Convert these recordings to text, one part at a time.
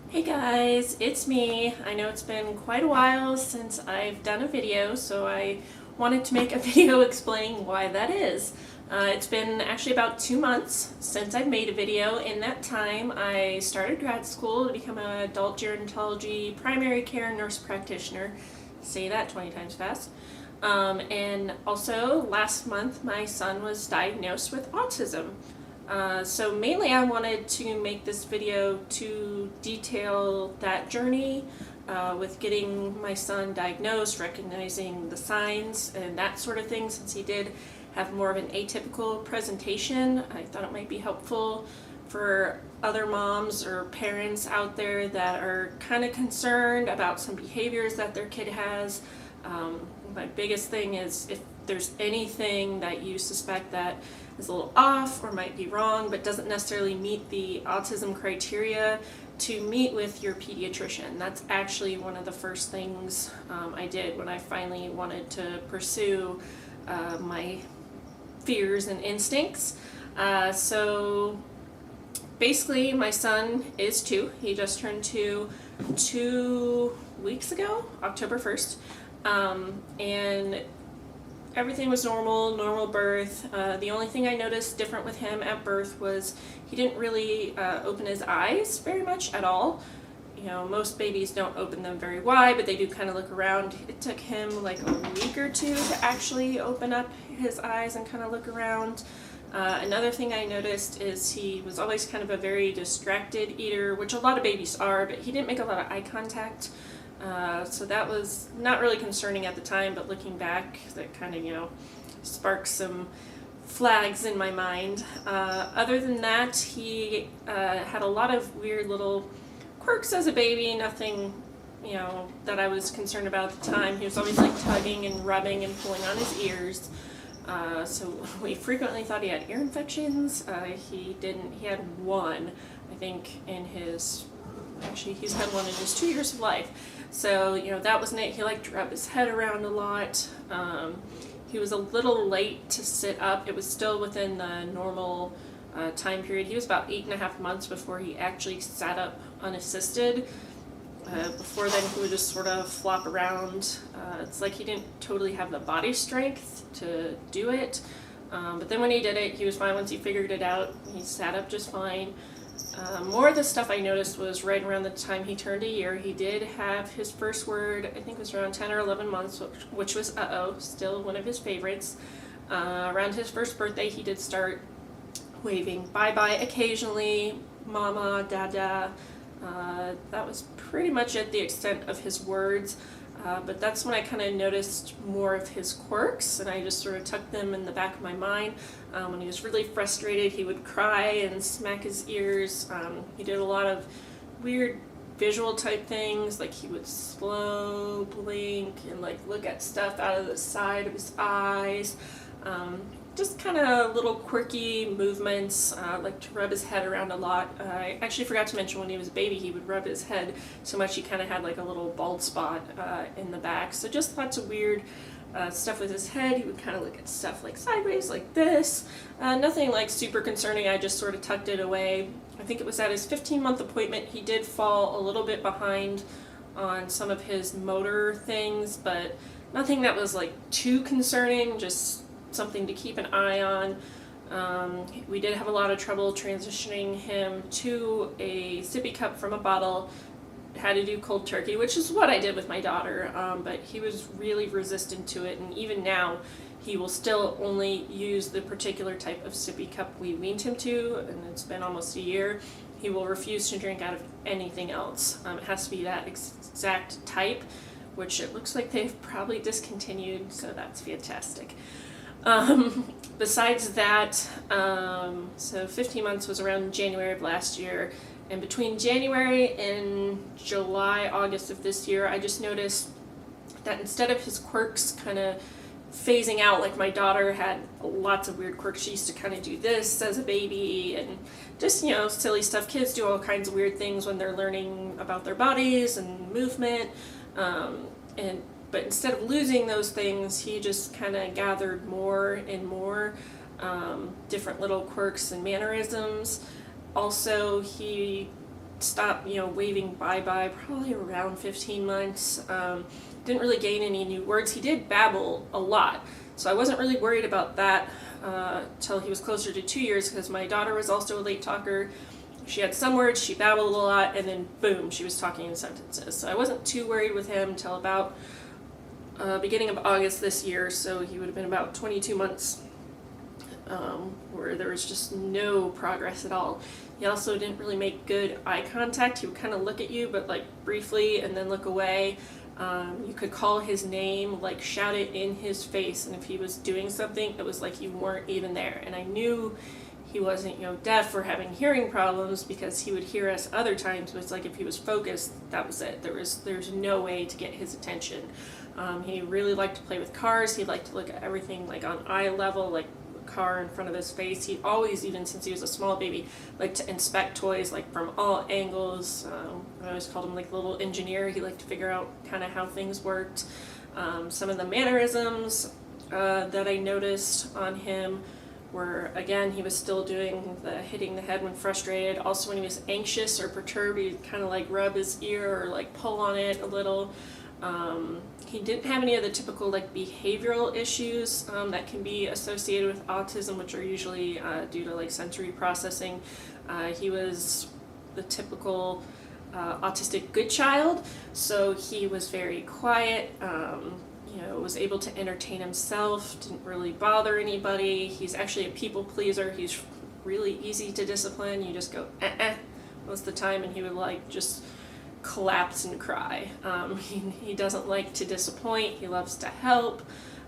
Hey guys, it's me. I know it's been quite a while since I've done a video, so I wanted to make a video explaining why that is. It's been actually about 2 months since I've made a video. In that time, I started grad school to become an adult gerontology primary care nurse practitioner. Say that 20 times fast. And also, last month, my son was diagnosed with autism. So mainly I wanted to make this video to detail that journey with getting my son diagnosed, recognizing the signs and that sort of thing, since he did have more of an atypical presentation. I thought it might be helpful for other moms or parents out there that are kind of concerned about some behaviors that their kid has. My biggest thing is if there's anything that you suspect that is a little off or might be wrong but doesn't necessarily meet the autism criteria, to meet with your pediatrician. That's actually one of the first things I did when I finally wanted to pursue my fears and instincts. So basically my son is 2. He just turned 2 weeks ago, October 1st. And everything was normal birth. The only thing I noticed different with him at birth was he didn't really open his eyes very much at all. You know, most babies don't open them very wide, but they do kind of look around. It took him like a week or 2 to actually open up his eyes and kind of look around. Another thing I noticed is he was always kind of a very distracted eater, which a lot of babies are, but he didn't make a lot of eye contact. So that was not really concerning at the time, but looking back, that kind of, sparked some flags in my mind. Other than that, he had a lot of weird little quirks as a baby, nothing, that I was concerned about at the time. He was always like tugging and rubbing and pulling on his ears. So we frequently thought he had ear infections. He didn't. He had one, I think, actually he's had one in his 2 years of life. So, that wasn't it. He liked to rub his head around a lot. He was a little late to sit up. It was still within the normal time period. He was about 8.5 months before he actually sat up unassisted. Before then, he would just sort of flop around. It's like he didn't totally have the body strength to do it. But then when he did it, he was fine. Once he figured it out, he sat up just fine. More of the stuff I noticed was right around the time he turned a year. He did have his first word, I think it was around 10 or 11 months, which was uh-oh, still one of his favorites. Around his first birthday, he did start waving bye-bye occasionally, mama, dada. That was pretty much at the extent of his words. But that's when I kind of noticed more of his quirks, and I just sort of tucked them in the back of my mind. When he was really frustrated, he would cry and smack his ears. He did a lot of weird visual type things, like he would slow blink and like look at stuff out of the side of his eyes. Just kind of little quirky movements, like to rub his head around a lot. I actually forgot to mention when he was a baby, he would rub his head so much he kind of had like a little bald spot in the back. So just lots of weird stuff with his head. He would kind of look at stuff like sideways like this. Nothing like super concerning. I just sort of tucked it away. I think it was at his 15-month appointment. He did fall a little bit behind on some of his motor things, but nothing that was like too concerning, just something to keep an eye on. We did have a lot of trouble transitioning him to a sippy cup from a bottle. Had to do cold turkey, which is what I did with my daughter, but he was really resistant to it, and even now he will still only use the particular type of sippy cup we weaned him to, and it's been almost a year. He will refuse to drink out of anything else. It has to be that exact type, which it looks like they've probably discontinued, so that's fantastic. Besides that, so 15 months was around January of last year, and between January and July, August of this year, I just noticed that instead of his quirks kind of phasing out, like my daughter had lots of weird quirks. She used to kind of do this as a baby and just, silly stuff. Kids do all kinds of weird things when they're learning about their bodies and movement, but instead of losing those things, he just kind of gathered more and more different little quirks and mannerisms. Also, he stopped, waving bye-bye probably around 15 months. Didn't really gain any new words. He did babble a lot, so I wasn't really worried about that till he was closer to 2 years, because my daughter was also a late talker. She had some words, she babbled a lot, and then boom, she was talking in sentences. So I wasn't too worried with him till about beginning of August this year, so he would have been about 22 months, where there was just no progress at all. He also didn't really make good eye contact. He would kind of look at you, but like briefly, and then look away. You could call his name, like shout it in his face, and if he was doing something, it was like you weren't even there. And I knew he wasn't, deaf or having hearing problems, because he would hear us other times, but it's like if he was focused, that was it. There's no way to get his attention. He really liked to play with cars. He liked to look at everything like on eye level, like a car in front of his face. He always, even since he was a small baby, liked to inspect toys like from all angles. I always called him like the little engineer. He liked to figure out kind of how things worked. Some of the mannerisms that I noticed on him were, again, he was still doing the hitting the head when frustrated. Also when he was anxious or perturbed, he'd kind of like rub his ear or like pull on it a little. He didn't have any of the typical like behavioral issues that can be associated with autism, which are usually due to like sensory processing. He was the typical autistic good child, so he was very quiet, was able to entertain himself, didn't really bother anybody. He's actually a people pleaser. He's really easy to discipline. You just go most of the time, and he would like just collapse and cry. He doesn't like to disappoint. He loves to help,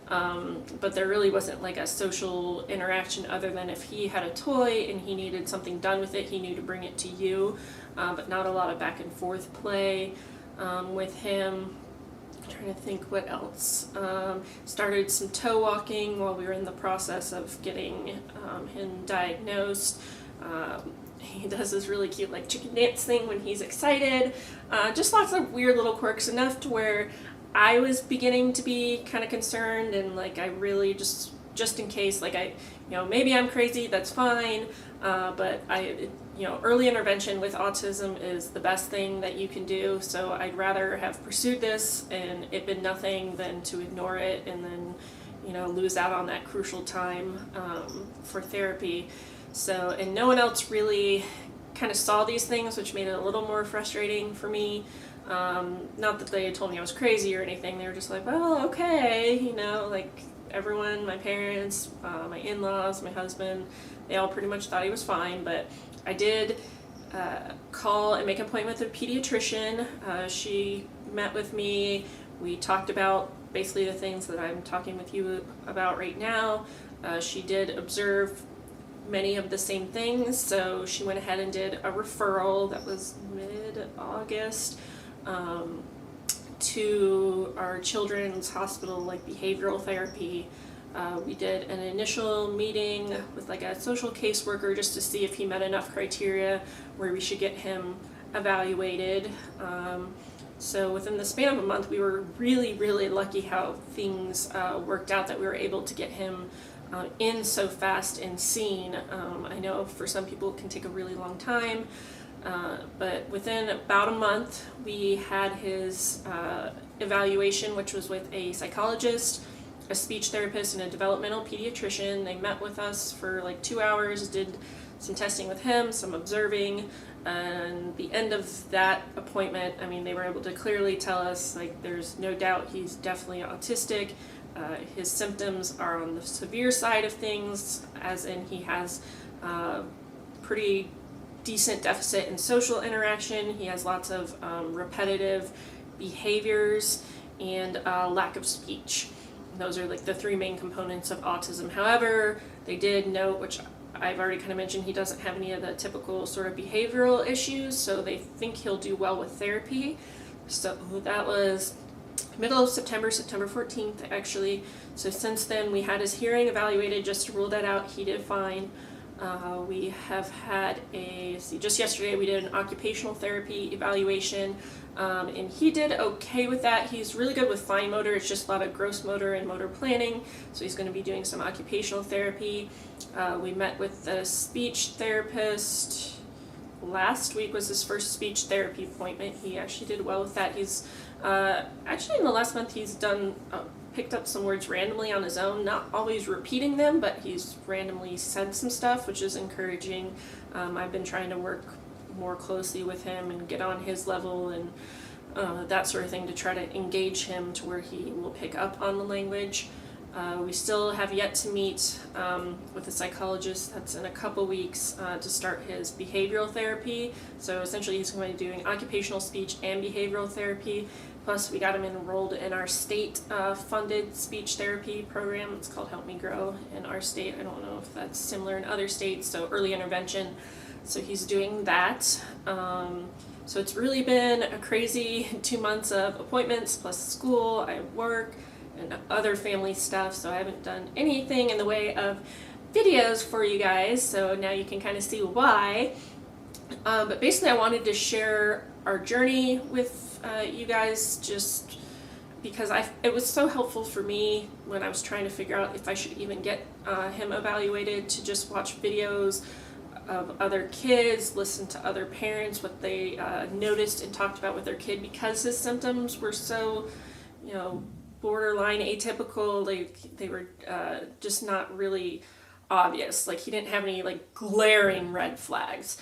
but there really wasn't like a social interaction other than if he had a toy and he needed something done with it, he knew to bring it to you, but not a lot of back and forth play with him. I'm trying to think what else. Started some toe walking while we were in the process of getting him diagnosed. He does this really cute like chicken dance thing when he's excited. Just lots of weird little quirks, enough to where I was beginning to be kind of concerned, and like I really just in case, like maybe I'm crazy, that's fine, but early intervention with autism is the best thing that you can do, so I'd rather have pursued this and it been nothing than to ignore it and then lose out on that crucial time for therapy. So, and no one else really kind of saw these things, which made it a little more frustrating for me. Not that they told me I was crazy or anything. They were just like, well, okay, like everyone, my parents, my in-laws, my husband, they all pretty much thought he was fine. But I did call and make an appointment with a pediatrician. She met with me. We talked about basically the things that I'm talking with you about right now. She did observe many of the same things, so she went ahead and did a referral that was mid-August to our children's hospital, like behavioral therapy. We did an initial meeting with like a social caseworker just to see if he met enough criteria where we should get him evaluated. So within the span of a month, we were really, really lucky how things worked out, that we were able to get him in so fast and seen. I know for some people it can take a really long time, but within about a month we had his evaluation, which was with a psychologist, a speech therapist, and a developmental pediatrician. They met with us for like 2 hours, did some testing with him, some observing, and the end of that appointment, they were able to clearly tell us like there's no doubt he's definitely autistic. His symptoms are on the severe side of things, as in he has pretty decent deficit in social interaction. He has lots of repetitive behaviors and lack of speech. Those are like the three main components of autism. However, they did note, which I've already kind of mentioned, he doesn't have any of the typical sort of behavioral issues, so they think he'll do well with therapy. So that was middle of September 14th actually. So since then we had his hearing evaluated just to rule that out. He did fine. We have had just yesterday we did an occupational therapy evaluation, and he did okay with that. He's really good with fine motor. It's just a lot of gross motor and motor planning, so he's going to be doing some occupational therapy. We met with the speech therapist last week was his first speech therapy appointment. He actually did well with that. He's actually in the last month he's done picked up some words randomly on his own, not always repeating them, but he's randomly said some stuff, which is encouraging. I've been trying to work more closely with him and get on his level and that sort of thing to try to engage him to where he will pick up on the language. We still have yet to meet with a psychologist. That's in a couple weeks to start his behavioral therapy. So essentially he's going to be doing occupational speech and behavioral therapy. Plus we got him enrolled in our state funded speech therapy program. It's called Help Me Grow in our state. I don't know if that's similar in other states, so early intervention. So he's doing that. So it's really been a crazy 2 months of appointments plus school. I work and other family stuff, so I haven't done anything in the way of videos for you guys, so now you can kind of see why. But basically I wanted to share our journey with you guys, just because it was so helpful for me when I was trying to figure out if I should even get him evaluated, to just watch videos of other kids, listen to other parents, what they noticed and talked about with their kid, because his symptoms were so, borderline atypical. They were just not really obvious. Like, he didn't have any glaring red flags.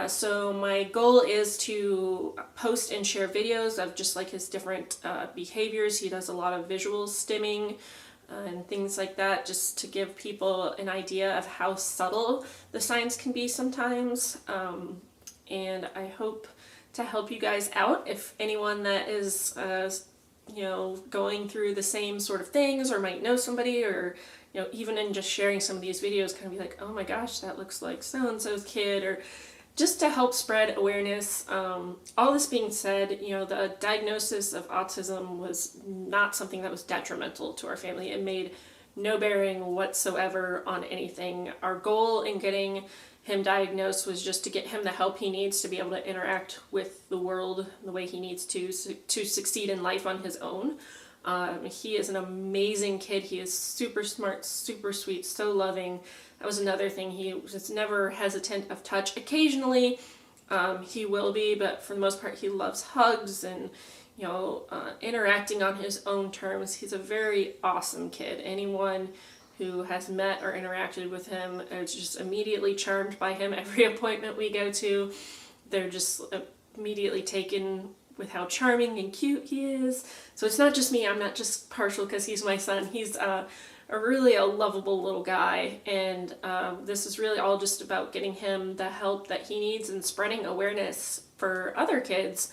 So my goal is to post and share videos of just his different behaviors. He does a lot of visual stimming and things like that, just to give people an idea of how subtle the signs can be sometimes. And I hope to help you guys out. If anyone that is going through the same sort of things, or might know somebody, or even in just sharing some of these videos, kind of be like, oh my gosh, that looks like so-and-so's kid, or just to help spread awareness. All this being said, the diagnosis of autism was not something that was detrimental to our family. It made no bearing whatsoever on anything. Our goal in getting him diagnosed was just to get him the help he needs to be able to interact with the world the way he needs to succeed in life on his own. He is an amazing kid. He is super smart, super sweet, so loving. That was another thing. He was never hesitant of touch. Occasionally he will be, but for the most part he loves hugs and interacting on his own terms. He's a very awesome kid. Anyone who has met or interacted with him is just immediately charmed by him. Every appointment we go to, they're just immediately taken with how charming and cute he is. So it's not just me. I'm not just partial because he's my son. He's really a lovable little guy, and this is really all just about getting him the help that he needs and spreading awareness for other kids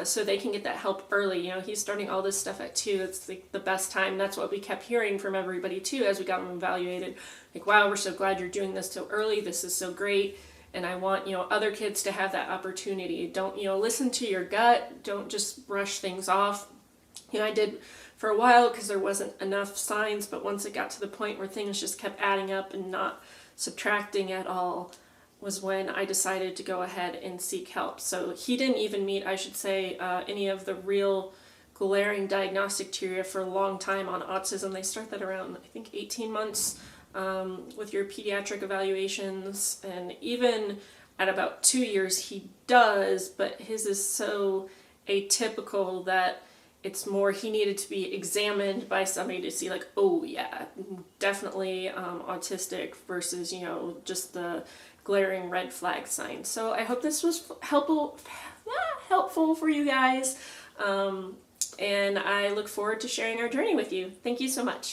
so they can get that help early. He's starting all this stuff at 2. It's the best time. That's what we kept hearing from everybody too as we got him evaluated. Wow, we're so glad you're doing this so early. This is so great. And I want, other kids to have that opportunity. Don't, listen to your gut. Don't just brush things off. I did for a while because there wasn't enough signs, but once it got to the point where things just kept adding up and not subtracting at all, was when I decided to go ahead and seek help. So he didn't even meet, I should say, any of the real glaring diagnostic criteria for a long time on autism. They start that around, I think, 18 months with your pediatric evaluations, and even at about 2 years he does, but his is so atypical that it's more he needed to be examined by somebody to see oh yeah, definitely autistic, versus just the glaring red flag signs. So I hope this was helpful for you guys, and I look forward to sharing our journey with you. Thank you so much.